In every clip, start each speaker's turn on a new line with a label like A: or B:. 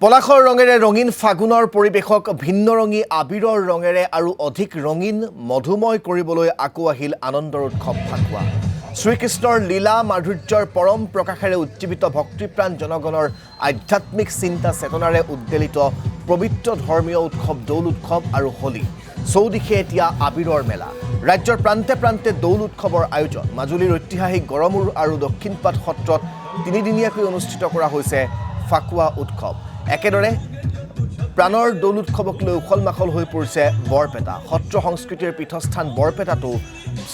A: পলাশৰ ৰঙেৰে ৰঙীন ফাগুনৰ পৰিৱেশক ভিন্নৰঙী আবিৰৰ ৰঙেৰে আৰু অধিক ৰঙীন মধুময় কৰিবলৈ আকৌ আহিল আনন্দৰ উৎসৱ ফাকুৱা। শ্ৰীকৃষ্ণৰ লীলা মাধুৰ্যৰ পৰম প্ৰকাশেৰে উজ্জীৱিত ভক্তিপ্ৰাণ জনগণৰ আধ্যাত্মিক চিন্তা চেতনাৰে উদ্বেলিত পবিত্ৰ ধৰ্মীয় উৎসৱ দৌল উৎসৱ আৰু হোলী। চৌদিশে এতিয়া আবিৰৰ মেলা। ৰাজ্যৰ প্ৰান্তে প্ৰান্তে দৌল উৎসৱৰ আয়োজন। মাজুলীৰ ঐতিহাসিক গড়মূৰ আৰু দক্ষিণপাট সত্ৰত তিনিদিনীয়াকৈ অনুষ্ঠিত কৰা হৈছে ফাকুৱা উৎসৱ। একেদৰে প্ৰাণৰ দৌল উৎসৱক লৈ উখল মাখল হৈ পৰিছে বৰপেটা। সত্ৰ সংস্কৃতিৰ পীঠস্থান বৰপেটাতো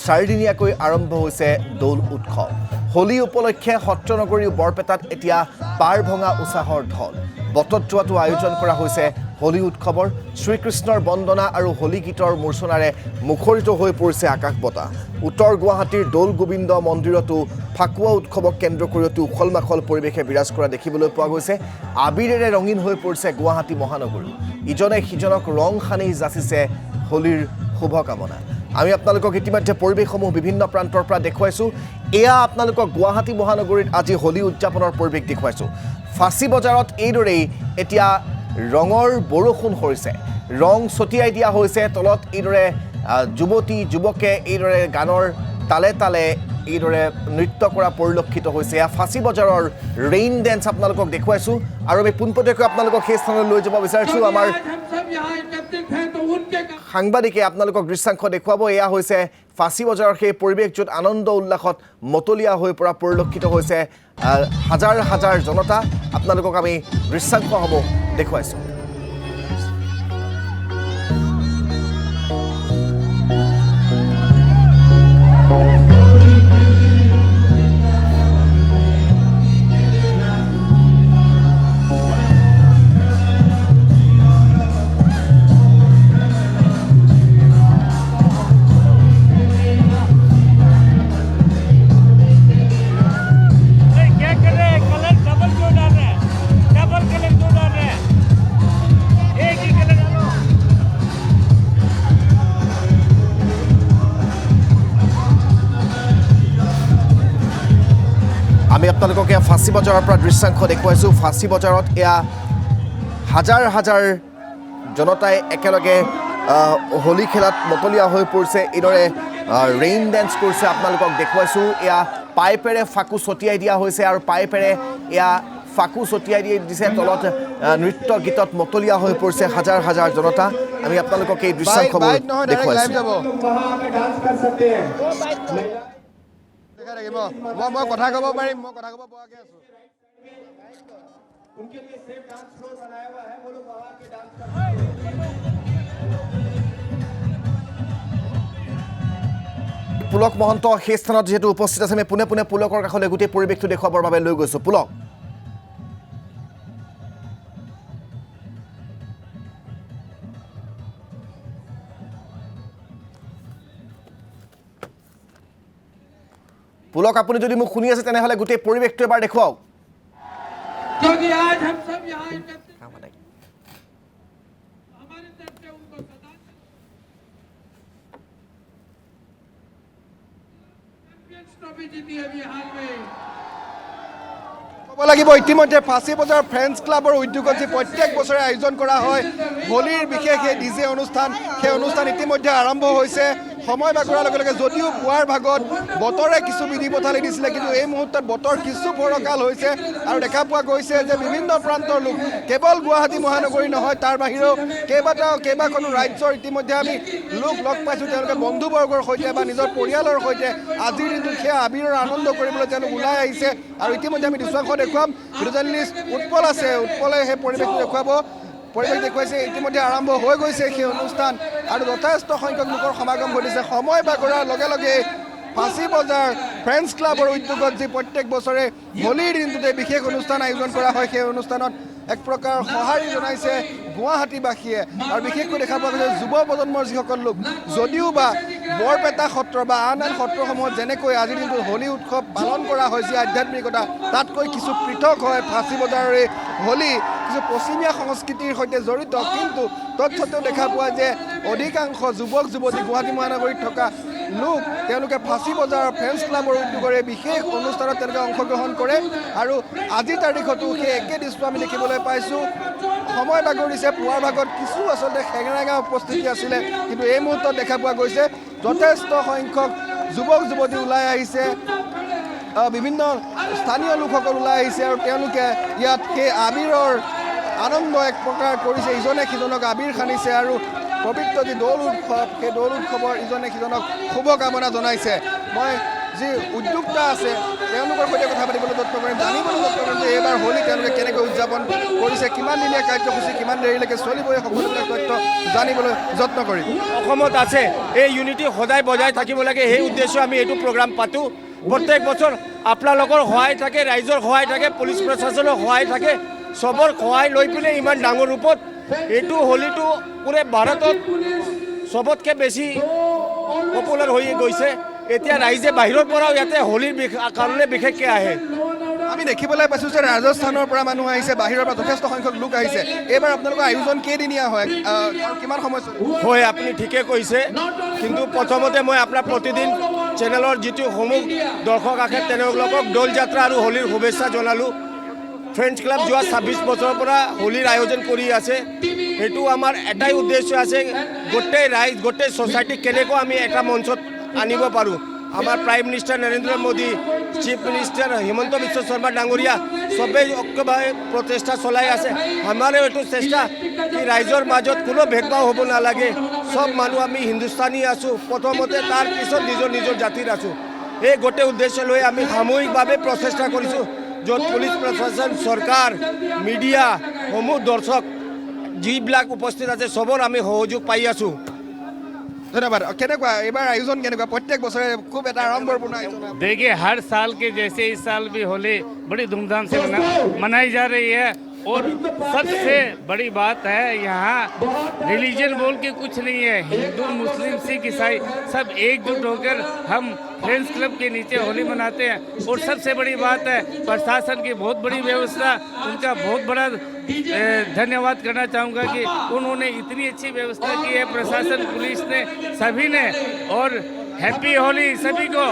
A: চাৰিদিনীয়াকৈ আৰম্ভ হৈছে দৌল উৎসৱ। হোলী উপলক্ষে সত্ৰনগৰী বৰপেটাত এতিয়া পাৰ ভঙা উৎসাহৰ ঢল। বটত যোৱাটো আয়োজন কৰা হৈছে হোলী উৎসৱৰ। শ্ৰীকৃষ্ণৰ বন্দনা আৰু হোলী গীতৰ মূৰ্ছনাৰে মুখৰিত হৈ পৰিছে আকাশ বতা। উত্তৰ গুৱাহাটীৰ দৌল গোবিন্দ মন্দিৰতো ফাকুৱা উৎসৱক কেন্দ্ৰ কৰি অতি উখল মাখল পৰিৱেশে বিৰাজ কৰা দেখিবলৈ পোৱা গৈছে। আবিৰেৰে ৰঙীন হৈ পৰিছে গুৱাহাটী মহানগৰী। ইজনে সিজনক ৰং সানি যাচিছে হোলীৰ শুভকামনা। আমি আপোনালোকক ইতিমধ্যে পৰিৱেশসমূহ বিভিন্ন প্ৰান্তৰ পৰা দেখুৱাইছোঁ। এয়া আপোনালোকক গুৱাহাটী মহানগৰীত আজি হোলী উদযাপনৰ পৰিৱেশ দেখুৱাইছোঁ। ফাঁচী বজাৰত এইদৰেই এতিয়া ৰঙৰ বৰষুণ হৈছে। ৰং ছটিয়াই দিয়া হৈছে। তলত এইদৰে যুৱতী যুৱকে এইদৰে গানৰ তালে তালে এইদৰে নৃত্য কৰা পৰিলক্ষিত হৈছে। এয়া ফাঁচী বজাৰৰ ৰেইন ডেন্স আপোনালোকক দেখুৱাইছোঁ আৰু আমি পোনপটীয়াকৈ আপোনালোকক সেই স্থানলৈ লৈ যাব বিচাৰিছোঁ। আমাৰ সাংবাদিকে আপোনালোকক দৃশ্যাংশ দেখুৱাব। এয়া হৈছে ফাঁচী বজাৰৰ সেই পৰিৱেশ, য'ত আনন্দ উল্লাসত মতলীয়া হৈ পৰা পৰিলক্ষিত হৈছে হাজাৰ হাজাৰ জনতা। আপোনালোকক আমি দৃশ্যাংশসমূহ দেখুৱাইছোঁ। আমি আপোনালোকক এয়া ফাঁচী বজাৰৰ পৰা দৃশ্যাংশ দেখুৱাইছোঁ। ফাঁচী বজাৰত এয়া হাজাৰ হাজাৰ জনতাই একেলগে হোলী খেলাত মতলীয়া হৈ পৰিছে। এইদৰে ৰেইন ডেন্স কৰিছে আপোনালোকক দেখুৱাইছোঁ। এয়া পাইপেৰে ফাকু ছটিয়াই দিয়া হৈছে আৰু পাইপেৰে এয়া ফাকু ছটিয়াই দিছে। তলত নৃত্য গীতত মতলীয়া হৈ পৰিছে হাজাৰ হাজাৰ জনতা। আমি আপোনালোকক এই দৃশ্যাংশবোৰ দেখুৱাইছোঁ।
B: মই কথা ক'ব পাৰিম, মই কথা ক'ব পৰাকৈ আছোঁ।
A: পুলক মহন্ত সেই স্থানত যিহেতু উপস্থিত আছে, আমি পোনে পোনে পুলকৰ কাষলৈ গোটেই পৰিৱেশটো দেখুৱাবৰ বাবে লৈ গৈছোঁ। পুলক, পুলক আপুনি যদি মোক শুনি আছে তেনেহ'লে গোটেই পৰিৱেশটো এবাৰ দেখুৱাওক।
B: ক'ব লাগিব ইতিমধ্যে ফাঁচী বজাৰ ফ্ৰেণ্ডছ ক্লাবৰ উদ্যোগত যি প্ৰত্যেক বছৰে আয়োজন কৰা হয় হোলীৰ বিশেষ এই ডিজে অনুষ্ঠান, সেই অনুষ্ঠান ইতিমধ্যে আৰম্ভ হৈছে। সময় বাগৰাৰ লগে লগে যদিও পুৱাৰ ভাগত বতৰে কিছু বিধি পথালি দিছিলে, কিন্তু এই মুহূৰ্তত বতৰ কিছু ফৰকাল হৈছে আৰু দেখা পোৱা গৈছে যে বিভিন্ন প্ৰান্তৰ লোক, কেৱল গুৱাহাটী মহানগৰী নহয়, তাৰ বাহিৰেও কেইবাখনো ৰাজ্যৰ ইতিমধ্যে আমি লোক লগ পাইছোঁ। তেওঁলোকে বন্ধুবৰ্গৰ সৈতে বা নিজৰ পৰিয়ালৰ সৈতে আজিৰ দিনটোত সেই আবিৰৰ আনন্দ কৰিবলৈ তেওঁলোক ওলাই আহিছে। আৰু ইতিমধ্যে আমি দৃশ্যাংশ দেখুৱাম। ভিডিঅ' জাৰ্নেলিষ্ট উৎপল আছে, উৎপলে সেই পৰিৱেশটো দেখুৱাইছে। ইতিমধ্যে আৰম্ভ হৈ গৈছে সেই অনুষ্ঠান আৰু যথেষ্ট সংখ্যক লোকৰ সমাগম ঘটিছে। সময় বাগৰাৰ লগে লগে ফাঁচী বজাৰ ফ্ৰেণ্ডছ ক্লাবৰ উদ্যোগত যি প্ৰত্যেক বছৰে হোলীৰ দিনটোতে বিশেষ অনুষ্ঠান আয়োজন কৰা হয়, সেই অনুষ্ঠানত এক প্ৰকাৰ সঁহাৰি জনাইছে গুৱাহাটীবাসীয়ে। আৰু বিশেষকৈ দেখা পোৱা গৈছে যুৱ প্ৰজন্মৰ যিসকল লোক, যদিও বা বৰপেটা সত্ৰ বা আন আন সত্ৰসমূহত যেনেকৈ আজিৰ দিনটোত হোলী উৎসৱ পালন কৰা হয়, যি আধ্যাত্মিকতা তাতকৈ কিছু পৃথক হয় ফাঁচী বজাৰৰ এই হোলী, কিছু পশ্চিমীয়া সংস্কৃতিৰ সৈতে জড়িত। কিন্তু তৎসত্ত্বেও দেখা পোৱা যে অধিকাংশ যুৱক যুৱতী গুৱাহাটী মহানগৰীত থকা লোক তেওঁলোকে ফাঁচী বজাৰৰ ফ্ৰেণ্ডছ ক্লাবৰ উদ্যোগৰে বিশেষ অনুষ্ঠানত তেওঁলোকে অংশগ্ৰহণ কৰে। আৰু আজিৰ তাৰিখতো সেই একে দৃশ্য আমি দেখিবলৈ পাইছোঁ। সময় বাগৰিছে পুৱাৰ ভাগত কিছু আচলতে খেঙেৰেঙা উপস্থিতি আছিলে কিন্তু এই মুহূৰ্তত দেখা পোৱা গৈছে যথেষ্ট সংখ্যক যুৱক যুৱতী ওলাই আহিছে বিভিন্ন স্থানীয় লোকসকল ওলাই আহিছে আৰু তেওঁলোকে ইয়াত সেই আবিৰৰ আনন্দ এক প্ৰকাৰ কৰিছে ইজনে সিজনক আবিৰ সানিছে আৰু পবিত্ৰ যি দৌল উৎসৱ সেই দৌল উৎসৱৰ ইজনে সিজনক শুভকামনা জনাইছে মই যি উদ্যোক্তা আছে তেওঁলোকৰ সৈতে কথা পাতিবলৈ যত্ন কৰিম জানিবলৈ যত্ন কৰিম যে এইবাৰ হোলী তেওঁলোকে কেনেকৈ উদযাপন কৰিছে কিমান দিনীয়া কাৰ্যসূচী কিমান দেৰিলৈকে চলিব এই সকলোবিলাক তথ্য জানিবলৈ যত্ন কৰিম
C: অসমত আছে এই ইউনিটি সদায় বজাই থাকিব লাগে সেই উদ্দেশ্যে আমি এইটো প্ৰগ্ৰাম পাতোঁ প্ৰত্যেক বছৰ আপোনালোকৰ সহায় থাকে ৰাইজৰ সহায় থাকে পুলিচ প্ৰশাসনৰ সহায় থাকে চবৰ সহায় লৈ পিনে ইমান ডাঙৰ ৰূপত এইটো হোলীটো পুৰে ভাৰতত চবতকৈ বেছি পপুলাৰ হৈ গৈছে এতিয়া ৰাইজে বাহিৰৰ পৰাও ইয়াতে হোলীৰ কাৰণে বিশেষকৈ আহে
B: আমি দেখিবলৈ পাইছোঁ যে ৰাজস্থানৰ পৰা মানুহ আহিছে বাহিৰৰ পৰা যথেষ্ট সংখ্যক লোক আহিছে এইবাৰ আপোনালোকৰ আয়োজন কেইদিনীয়া হয় আৰু কিমান সময়
C: হয় আপুনি ঠিকে কৈছে কিন্তু প্ৰথমতে মই আপোনাৰ প্ৰতিদিন চেনেলৰ যিটো সমূহ দৰ্শক আহে তেওঁলোকক দৌল যাত্ৰা আৰু হোলীৰ শুভেচ্ছা জনালোঁ ফ্ৰেণ্ডছ ক্লাব যোৱা 26 বছৰৰ পৰা হোলীৰ আয়োজন কৰি আছে সেইটো আমাৰ এটাই উদ্দেশ্য আছে গোটেই ৰাইজ গোটেই ছ'চাইটিক কেনেকৈ আমি এটা মঞ্চত আনিব পাৰোঁ আমাৰ prime minister Narendra Modi chief minister Himanta Biswa Sarma ডাঙৰীয়া চবেই ঐক্যভাৱে প্ৰচেষ্টা চলাই আছে আমাৰো এইটো চেষ্টা কি ৰাইজৰ মাজত কোনো ভেদভাৱ হ'ব নালাগে চব মানুহ আমি হিন্দুস্তানী আছোঁ প্ৰথমতে তাৰ পিছত নিজৰ নিজৰ জাতিৰ আছোঁ এই গোটেই উদ্দেশ্য লৈ আমি সামূহিকভাৱে প্ৰচেষ্টা কৰিছোঁ য'ত পুলিচ প্ৰশাসন চৰকাৰ মিডিয়া সমূহ দৰ্শক যিবিলাক উপস্থিত আছে চবৰ আমি সহযোগ পাই আছোঁ
B: ধন্যবাদ কেনেকুৱা এইবাৰ আয়োজন কেনেকুৱা প্ৰত্যেক বছৰে খুব এটা আড়ম্বৰপূৰ্ণ আয়োজন
D: देखिए हर साल के जैसे इस साल भी होली बड़ी धूमधाम से मनाई जा रही है और सबसे बड़ी बात है यहाँ रिलीजन बोल के कुछ नहीं है हिंदू मुस्लिम सिख ईसाई सब एकजुट होकर हम फ्रेंड्स क्लब के नीचे होली मनाते हैं और सबसे बड़ी बात है प्रशासन की बहुत बड़ी व्यवस्था उनका बहुत बड़ा धन्यवाद करना चाहूँगा कि उन्होंने इतनी अच्छी व्यवस्था की है प्रशासन पुलिस ने सभी ने और हैप्पी होली सभी को